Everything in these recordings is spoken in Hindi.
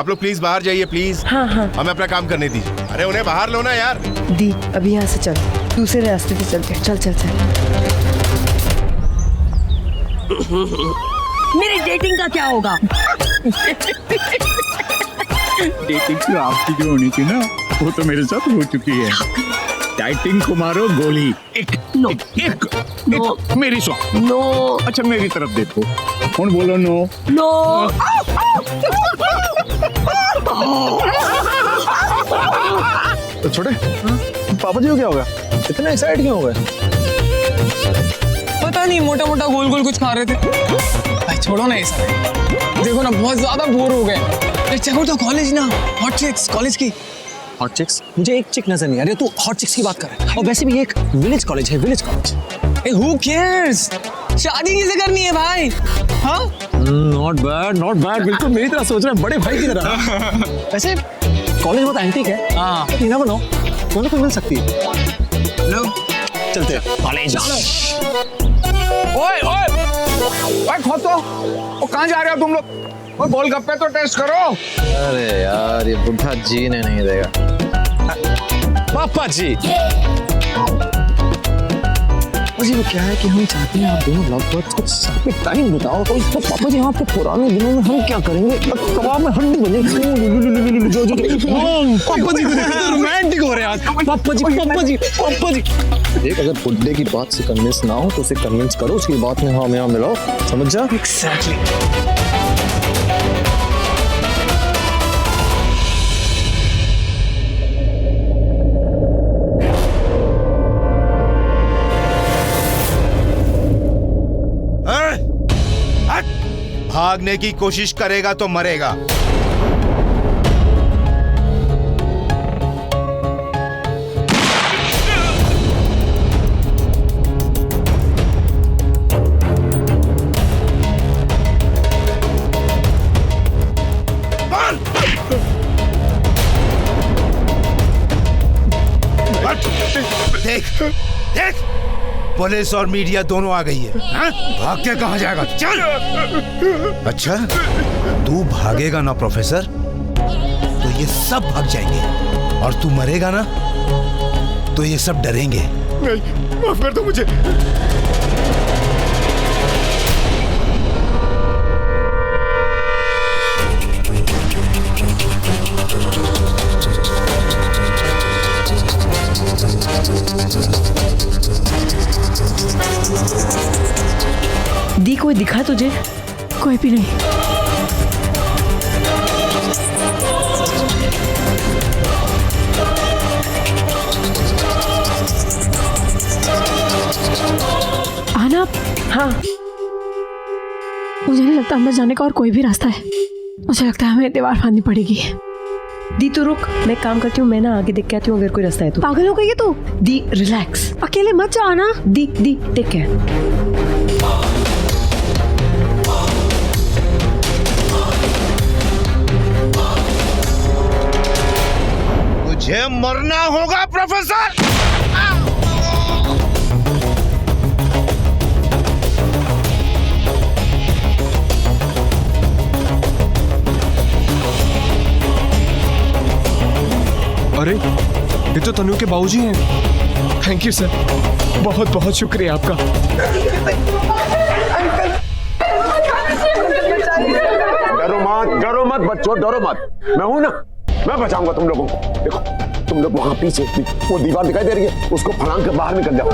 आप लोग प्लीज बाहर जाइए प्लीज। हाँ हाँ हमें अपना काम करने दीजिए। अरे उन्हें बाहर लो ना यार। दी, अभी यहाँ से चल, दूसरे रास्ते पे चलते हैं। चल चल चल। मेरी डेटिंग का क्या होगा? डेटिंग तो आपकी जो होनी थी ना, वो तो मेरे साथ हो चुकी है। डाइटिंग को मारो गोली। एक नो एक नो मेरी सो नो। अच्छा मेरी तरफ देखो, कौन बोलो नो? नो। तो छोटे पापा जी को क्या होगा? इतना एक्साइट क्यों हो गए? पता नहीं, मोटा मोटा गोल गोल कुछ खा रहे थे। भाई छोड़ो ना ये सब, देखो ना बहुत ज्यादा बोर हो गए। चेक आउट द कॉलेज ना, हॉट चिक्स कॉलेज की। Hot chicks? मुझे एक चिक नजर नहीं आ रही, तू हॉट चिक्स की बात कर रहा है। और वैसे भी एक विलेज कॉलेज है, village college. A who cares, शादी किसे करनी है भाई? हाँ नॉट बैड, बिल्कुल मेरी तरह सोच रहे हैं, बड़े भाई की तरह। वैसे कॉलेज बहुत एंटीक है। हाँ you never know, दोनों को मिल सकती है। लो चलते हैं कॉलेज। ओए ओए ओए खोतो, वो कहाँ जा रहे हो तुम लोग? वो गोलगप्पे तो टेस्ट करो। अरे यार ये बुढ़ा जीने नहीं देगा। पापा जी, वो क्या है कि हम चाहते हैं आप दोनों लव बर्ड्स कुछ साथ में टाइम बिताओ। तो पापा जी आपके पुराने दिनों में हम क्या करेंगे? कबाब में हड्डी बनेगी। जो पापा जी रोमांटिक हो रहे हैं आज। पापा जी देख, अगर बुड्ढे की बात से कन्विंस ना हो तो उसे कन्विंस करो, उसकी बात में हाँ में हाँ मिलाओ, समझ जा? एग्जैक्टली। भागने की कोशिश करेगा तो मरेगा। देख देख, पुलिस और मीडिया दोनों आ गई है। हाँ? भाग के कहाँ जाएगा? चल। अच्छा, तू भागेगा ना प्रोफेसर, तो ये सब भाग जाएंगे, और तू मरेगा ना तो ये सब डरेंगे। नहीं, माफ कर दो मुझे। दी, कोई दिखा तुझे? कोई भी नहीं। आना। हाँ, मुझे नहीं लगता अंदर जाने का और कोई भी रास्ता है। मुझे लगता है हमें दीवार फाड़नी पड़ेगी। दी तू रुक, मैं काम करती हूँ, मैं ना आगे देख के आती हूँ अगर कोई रास्ता है तो। पागल हो गई है तू? दी रिलैक्स, अकेले मत जा आना। दी टेक केयर। मुझे मरना होगा प्रोफेसर। अरे ये तो तनु के बाबूजी हैं। थैंक यू सर, बहुत बहुत शुक्रिया आपका। डरो मत बच्चों, डरो मत। मैं हूं ना, मैं बचाऊंगा तुम लोगों को। देखो तुम लोग वहां पीछे वो दीवार दिखाई दे रही है, उसको फलांग के बाहर निकल जाओ।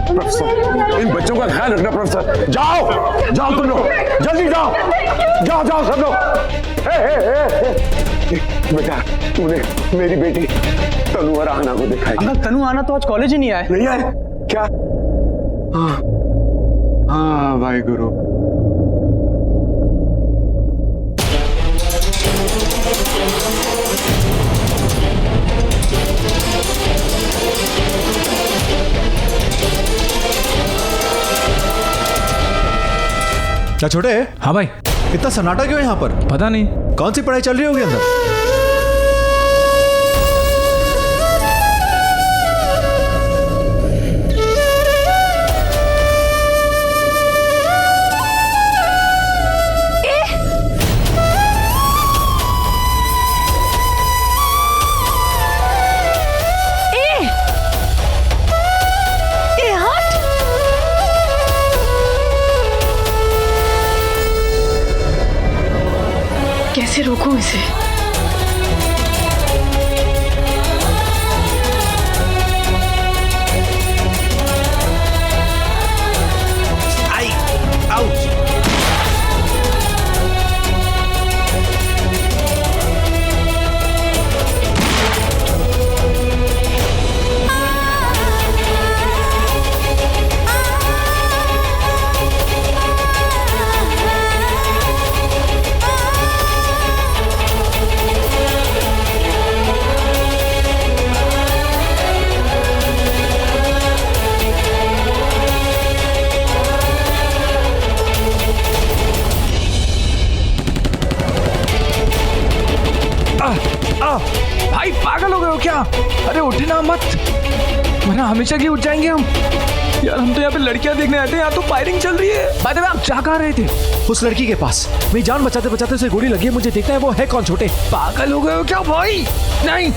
प्रोफेसर, इन बच्चों का ख्याल रखना। प्रोफेसर जाओ तुम लोग, जल्दी जाओ सब लोग। बेटा, तूने मेरी बेटी तनु और आना को दिखाई। अंकल तनु आना तो आज कॉलेज ही नहीं आए। नहीं आए क्या? हाँ भाई गुरु। क्या छोटे? हाँ भाई। इतना सन्नाटा क्यों है यहाँ पर? पता नहीं। कौन सी पढ़ाई चल रही होगी अंदर? कैसे रोकूं इसे? आउट। भाई पागल हो गए हो क्या? अरे उठना मत, वरना हमेशा की उठ जाएंगे हम। यार हम तो यहाँ पे लड़कियां देखने आते हैं, यहाँ तो फायरिंग चल रही है। बाय द वे, आप जा कहाँ रहे थे? उस लड़की के पास मेरी जान बचाते बचाते उसे गोली लगी है, मुझे देखना है वो है कौन। छोटे पागल हो गए हो क्या भाई? नहीं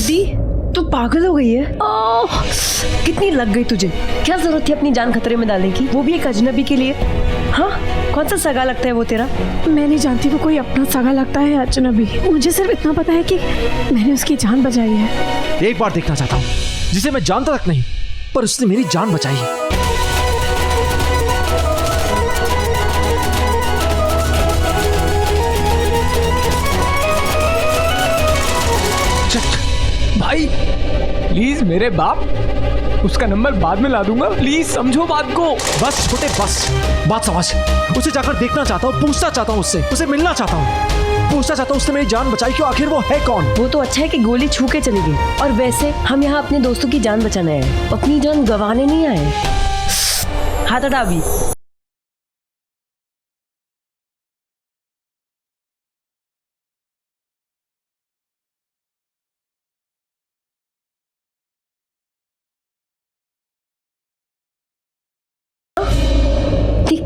दी तू पागल हो गई है? कितनी लग गई तुझे? क्या जरूरत थी अपनी जान खतरे में डालने की, वो भी एक अजनबी के लिए? हाँ, कौन सा सगा लगता है वो तेरा? मैं नहीं जानती वो कोई अपना सगा लगता है अजनबी। मुझे सिर्फ इतना पता है कि मैंने उसकी जान बचाई है। एक बार देखना चाहता हूँ जिसे मैं जानता तक नहीं, पर उसने मेरी जान बचाई है। भाई प्लीज मेरे बाप, उसका नंबर बाद में ला दूंगा, प्लीज समझो बात को। बस छोटे बस, बात समझ। उसे जाकर देखना चाहता हूँ, पूछना चाहता हूँ उससे, उसे मिलना चाहता हूँ, पूछना चाहता हूँ उसने मेरी जान बचाई क्यों, आखिर वो है कौन? वो तो अच्छा है कि गोली छू के चली गई, और वैसे हम यहाँ अपने दोस्तों की जान बचाने आए, अपनी जान गंवाने नहीं आए। हाथ हटा अभी।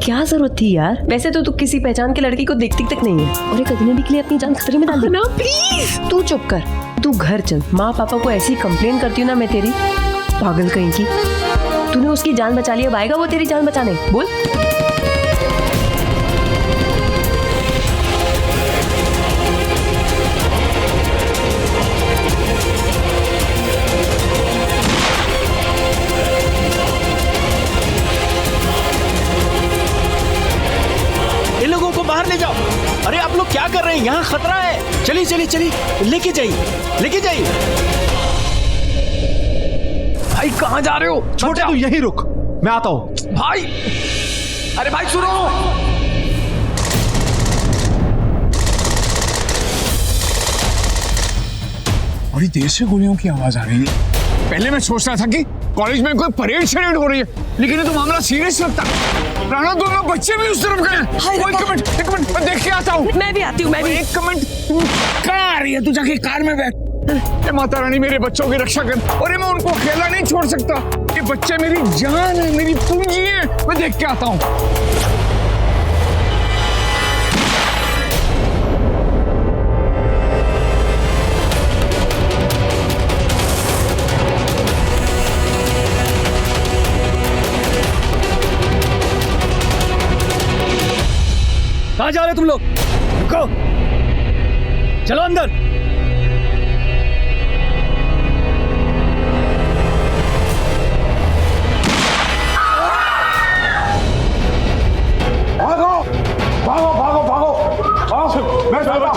क्या जरूरत थी यार? वैसे तो तू किसी पहचान के लड़की को देखती तक नहीं है, और एक अजनबी के लिए अपनी जान खतरे में डाल दी। ना प्लीज, तू चुप कर, तू घर चल। माँ पापा को ऐसी कंप्लेन करती हूँ ना मैं तेरी, पागल कहीं की। तूने उसकी जान बचा ली, अब आएगा वो तेरी जान बचाने? बोल। बाहर ले जाओ। अरे आप लोग क्या कर रहे हैं? यहाँ खतरा है। चलिए चलिए चलिए, लेके जाइए, लेके जाइए। भाई कहाँ जा रहे हो? छोटे तू यहीं रुक, मैं आता हूँ। भाई अरे भाई सुनो, बड़ी देर से गोलियों की आवाज आ रही है। पहले मैं सोच रहा था कि कॉलेज में कोई परेड शरेड हो रही है, लेकिन ये तो मामला सीरियस लगता। राणा, दोनों बच्चे भी उस तरफ गए। एक मिनट मैं देख के आता हूँ। मैं भी आती हूँ। मैं भी। एक मिनट, कहाँ आ रही है? तू जाके कार में बैठ। माता रानी मेरे बच्चों की रक्षा कर, और मैं उनको अकेला नहीं छोड़ सकता। ये बच्चे मेरी जान है, मेरी पूंजी है। मैं देख के आता हूँ। कहाँ जा रहे तुम लोग? रुको, चलो अंदर। भागो भागो भागो भागो, आओ मैं चलता।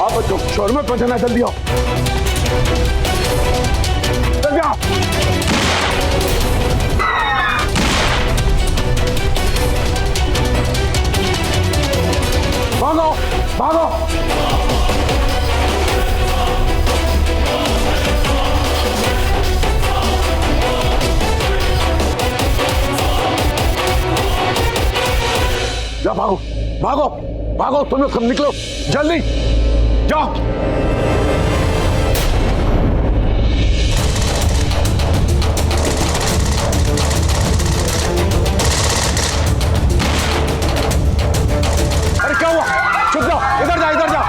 अब बच्चों शोर में पहुंचना, जल्दी आओ, जल्दी आओ। भागो भागो। जा भागो भागो भागो, तुम लोग सब निकलो जल्दी, जाओ। अरे क्या हुआ? चुप जाओ, इधर जा इधर जा।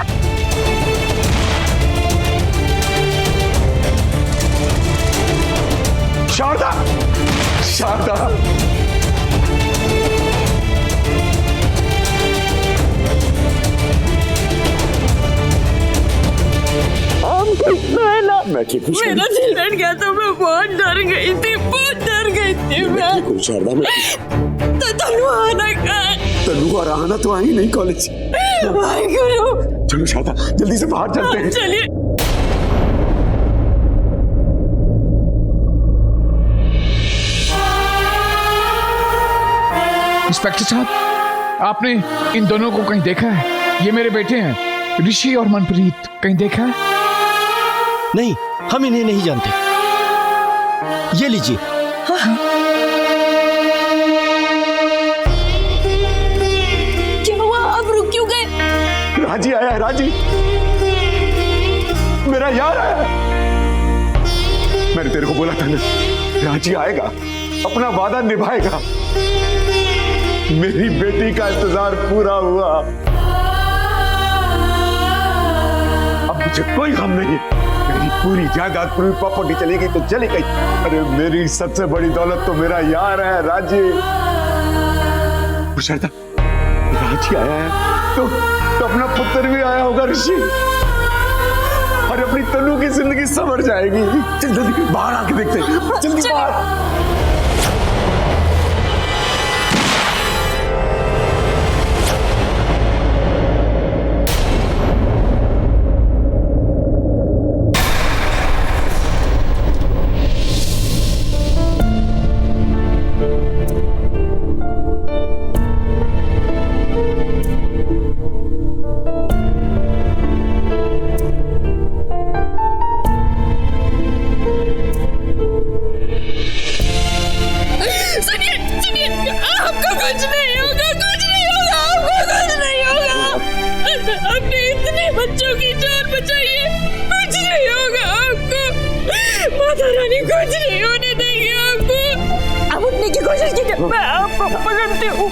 ठीक हूँ मेरा दिल बैठ गया तो मैं बहुत डर गई थी, बहुत डर गई थी मैं। ठीक हूँ शारदा, मैं तो तनु आना कहाँ? तनु और आना तो आई नहीं कॉलेज। भाई करो। चलो शारदा जल्दी से बाहर चलते हैं। चलिए। इंस्पेक्टर साहब, आपने इन दोनों को कहीं देखा है? ये मेरे बेटे हैं, ऋषि और मनप्रीत। कहीं देखा है? नहीं, हम इन्हें नहीं जानते। ये लीजिए। क्या हुआ? आप रुक क्यों गए? राजी आया है, राजी मेरा यार आया है। मैंने तेरे को बोला था ना, राजी आएगा, अपना वादा निभाएगा। मेरी बेटी का इंतजार पूरा हुआ। अब मुझे कोई गम नहीं है। मेरी पूरी जायदाद, पूरी प्रॉपर्टी चली गई तो चली गई। अरे मेरी सबसे बड़ी दौलत तो मेरा यार है, राजी। शारदा, राजी आया है तो अपना पुत्र भी आया होगा ऋषि, और अपनी तनु की जिंदगी संवर जाएगी। चल जल्दी बाहर आके देखते हैं, जल्दी बाहर। बच्चों की जान बचाइए, कुछ नहीं होगा आपको। माता रानी कुछ नहीं होने देंगे आपको। आप उठने की कोशिश कीजिए, मैं आपको पकड़ती हूँ।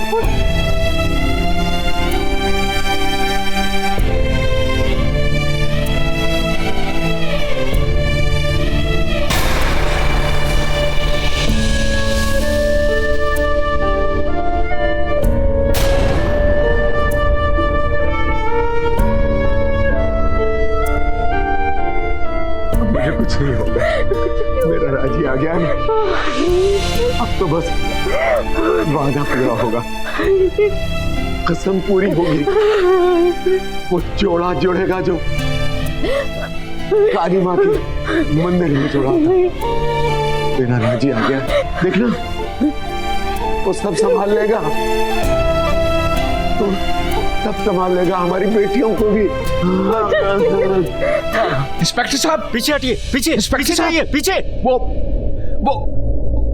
कुछ नहीं होगा, मेरा राजी आ गया है। अब तो बस वादा पूरा होगा, कसम पूरी होगी। वो जोड़ा जोड़ेगा जो काली माँ के मंदिर में जोड़ा था। मेरा राजी आ गया, देखना वो सब संभाल लेगा। तो सब संभाल लेगा, हमारी बेटियों को भी। इंस्पेक्टर साहब पीछे हटिए, पीछे, इंस्पेक्टर साहब, पीछे। वो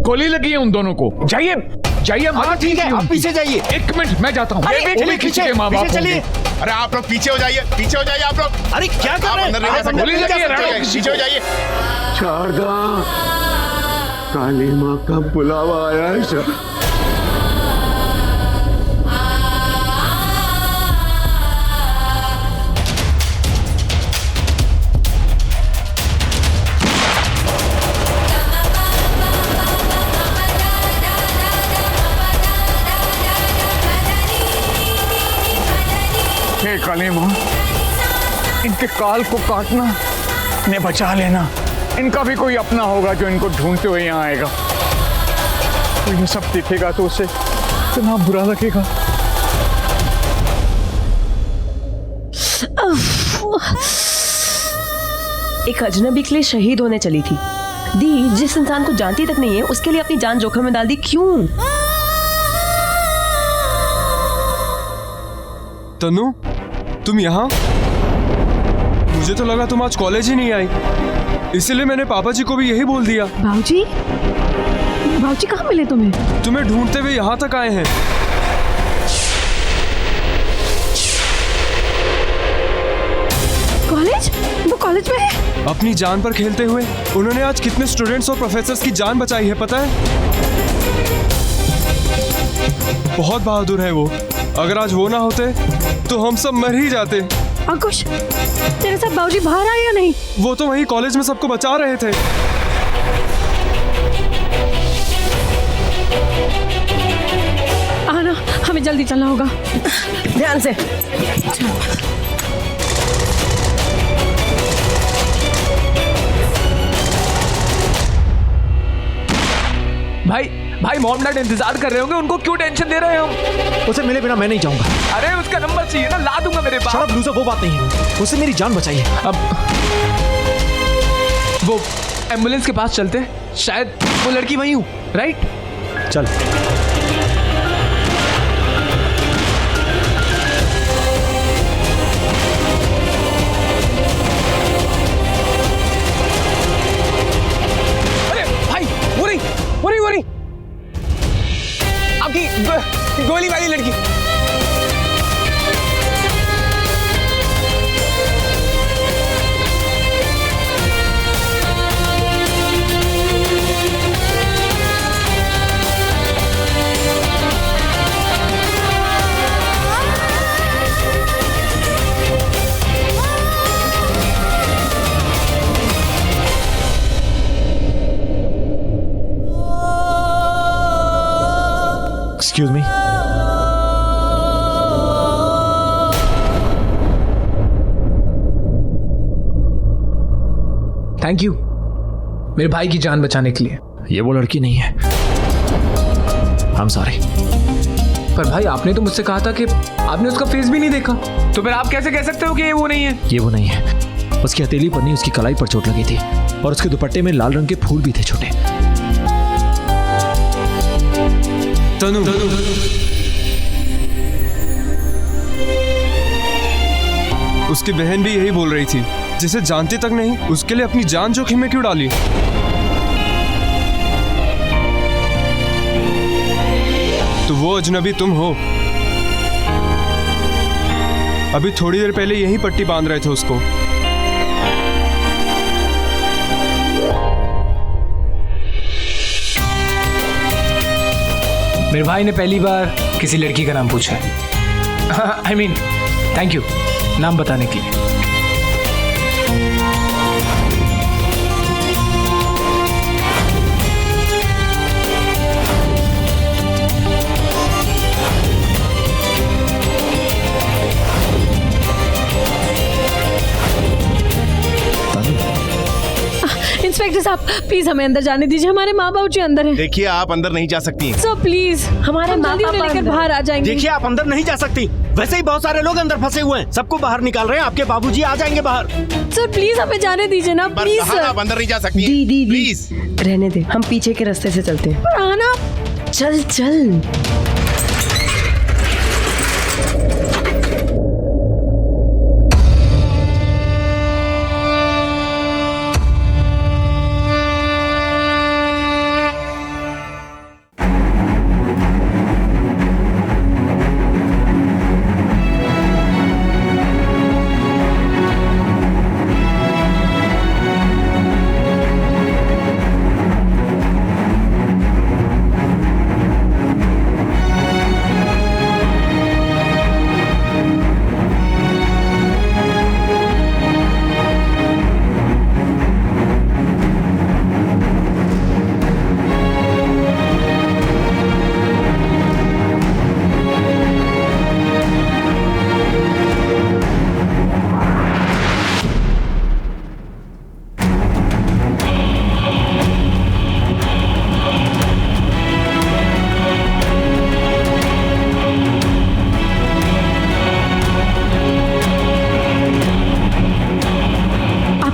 गोली लगी है उन दोनों को। जाइए जाइए, हाँ ठीक है, आप पीछे जाइए। एक मिनट मैं जाता हूँ। चलिए पीछे, पीछे चलिए। अरे आप लोग पीछे हो जाइए, पीछे हो जाइए आप लोग। अरे क्या कर रहे हैं? गोली लगी है, पीछे हो जाइए। शारदा, काली माँ का बुलावा आया है। काली माँ, इनके काल को काटना, इन्हें बचा लेना। इनका भी कोई अपना होगा जो इनको ढूंढते हुए यहाँ आएगा। तो ये सब दिखेगा तो उसे इतना बुरा लगेगा। एक अजनबी के लिए शहीद होने चली थी दी, जिस इंसान को जानती तक नहीं है उसके लिए अपनी जान जोखिम में डाल दी। क्यों? तनु, तुम यहाँ? मुझे तो लगा तुम आज कॉलेज ही नहीं आई, इसलिए मैंने पापा जी को भी यही बोल दिया। बाबूजी, बाबूजी कहाँ मिले तुम्हें? तुम्हें ढूंढते हुए यहाँ तक आए हैं। कॉलेज? वो कॉलेज में है? अपनी जान पर खेलते हुए उन्होंने आज कितने स्टूडेंट्स और प्रोफेसर्स की जान बचाई है, पता है? बहुत बहादुर है वो। अगर आज वो ना होते तो हम सब मर ही जाते। अंकुश, तेरे साथ बाबूजी बाहर आए या नहीं? वो तो वहीं कॉलेज में सबको बचा रहे थे। आना, हमें जल्दी चलना होगा। ध्यान से। भाई मॉम डैड इंतजार कर रहे होंगे, उनको क्यों टेंशन दे रहे हैं हम? उसे मिले बिना मैं नहीं जाऊंगा। अरे उसका नंबर चाहिए ना, ला दूंगा मेरे पास। शराब लूजर वो बात नहीं है, उसे मेरी जान बचाइए। अब वो एम्बुलेंस के पास चलते, शायद वो लड़की वहीं हो, राइट? चल। वो रही आपकी गोली वाली लड़की। Excuse me. थैंक यू मेरे भाई की जान बचाने के लिए। ये वो लड़की नहीं है। I'm sorry. पर भाई आपने तो मुझसे कहा था कि आपने उसका फेस भी नहीं देखा, तो फिर आप कैसे कह सकते हो कि ये वो नहीं है? ये वो नहीं है। उसकी हथेली पर नहीं, उसकी कलाई पर चोट लगी थी और उसके दुपट्टे में लाल रंग के फूल भी थे छोटे। तनु, उसकी बहन भी यही बोल रही थी, जिसे जानती तक नहीं उसके लिए अपनी जान जोखिम में क्यों डाली? तो वो अजनबी तुम हो। अभी थोड़ी देर पहले यही पट्टी बांध रहे थे उसको। मेरे भाई ने पहली बार किसी लड़की का नाम पूछा है। आई मीन थैंक यू नाम बताने के लिए। इंस्पेक्टर साहब प्लीज हमें अंदर जाने दीजिए, हमारे माँ बाप जी अंदर हैं। देखिए आप अंदर नहीं जा सकती। सर प्लीज हमारे माँ बाप लेकर बाहर आ जाएंगे। देखिए आप अंदर नहीं जा सकती, वैसे ही बहुत सारे लोग अंदर फंसे हुए हैं, सबको बाहर निकाल रहे हैं, आपके बाबूजी आ जाएंगे बाहर। सर प्लीज हमें जाने दीजिए ना, प्लीज सर। आप अंदर नहीं जा सकती। दी प्लीज रहने दे, हम पीछे के रास्ते से चलते हैं। पर आना चल चल।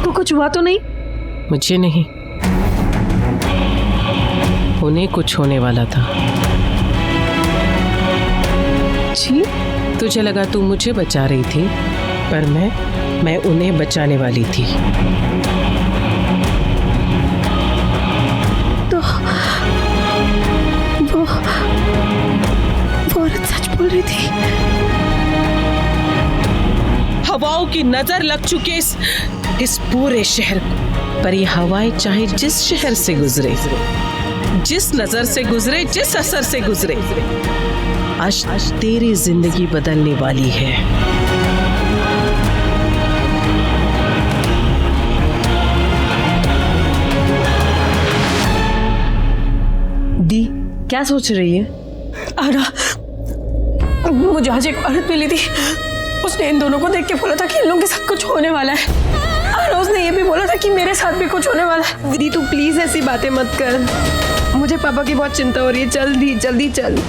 कुछ हुआ तो नहीं? मुझे नहीं, उन्हें कुछ होने वाला था। जी? तुझे लगा तू मुझे बचा रही थी, पर मैं उन्हें बचाने वाली थी। तो वो औरत सच बोल रही थी। हवाओं की नजर लग चुके इस पूरे शहर को, पर ये हवाएं चाहे जिस शहर से गुजरे, जिस नजर से गुजरे, जिस असर से गुजरे, आज तेरी जिंदगी बदलने वाली है। दी क्या सोच रही है? मुझे आज एक औरत मिली थी, उसने इन दोनों को देख के बोला था कि इन लोगों के साथ कुछ होने वाला है, और उसने ये भी बोला था कि मेरे साथ भी कुछ होने वाला है। दीदी तू प्लीज ऐसी बातें मत कर। मुझे पापा की बहुत चिंता हो रही है, जल्दी जल्दी चल।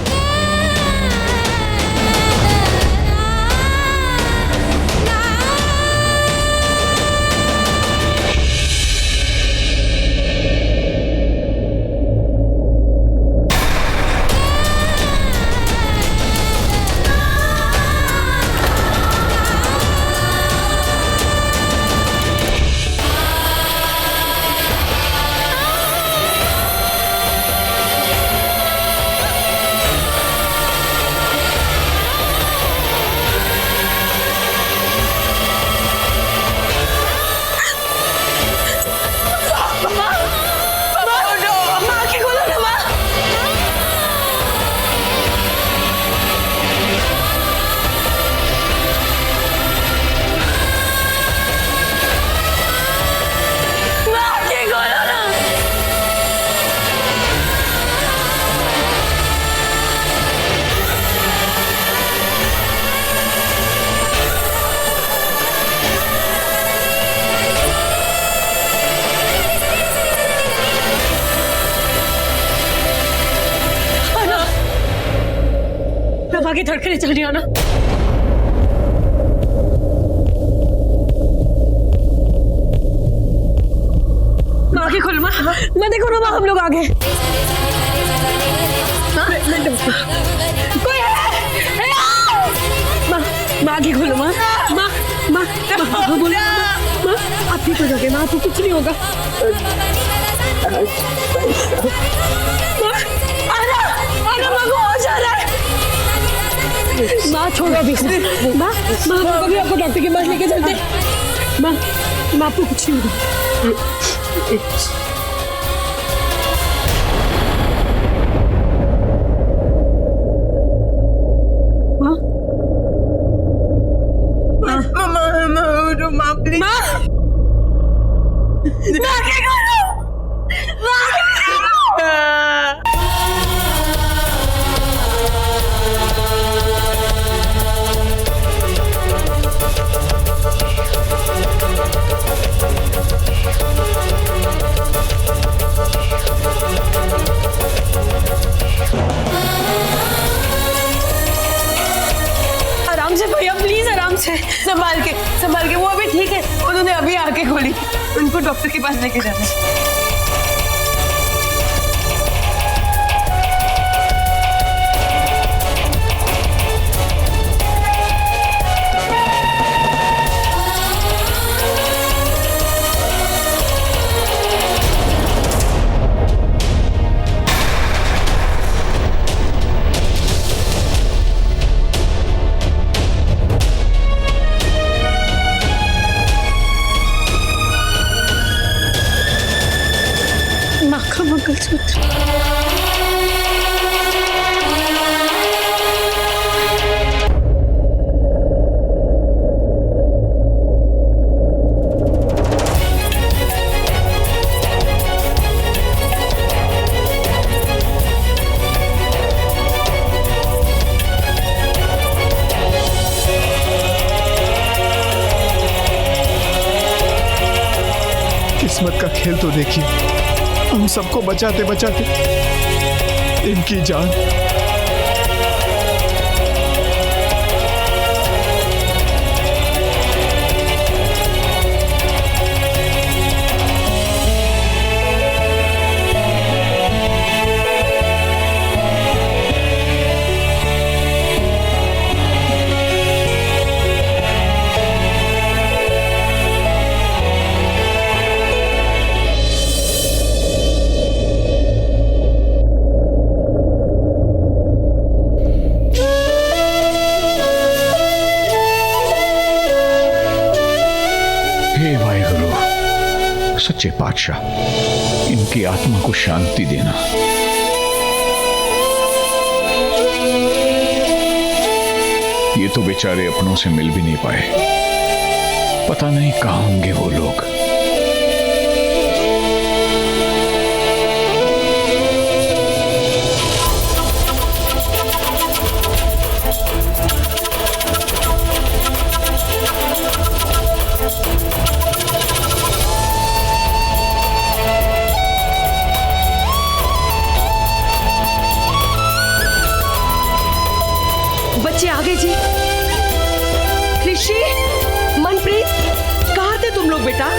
आगे धड़कने चल रही है ना। आगे खोलो माँ, मैं देखो ना माँ, हम लोग आगे। कोई है? माँ आगे खोलो माँ, माँ माँ माँ बोलो माँ, आप ठीक हो जाओगे माँ, आपको कुछ नहीं होगा। माँ को हो जा रहा है। माँ छोड़ो अभी। माँ अभी आपको डॉक्टर के पास लेके चलते। माँ आपको कुछ नहीं होगा। माँ प्लीज। आराम से भैया, प्लीज आराम से, संभाल के। वो अभी ठीक है, उन्होंने अभी आके खोली, उनको डॉक्टर के पास लेके जाना है। मंगलसूत्र। किस्मत का खेल तो देखिए, हम सबको बचाते बचाते इनकी जान। सच्चे पातशाह, इनकी आत्मा को शांति देना। ये तो बेचारे अपनों से मिल भी नहीं पाए, पता नहीं कहां होंगे वो लोग। ऋषि, मनप्रीत, कहाँ थे तुम लोग बेटा?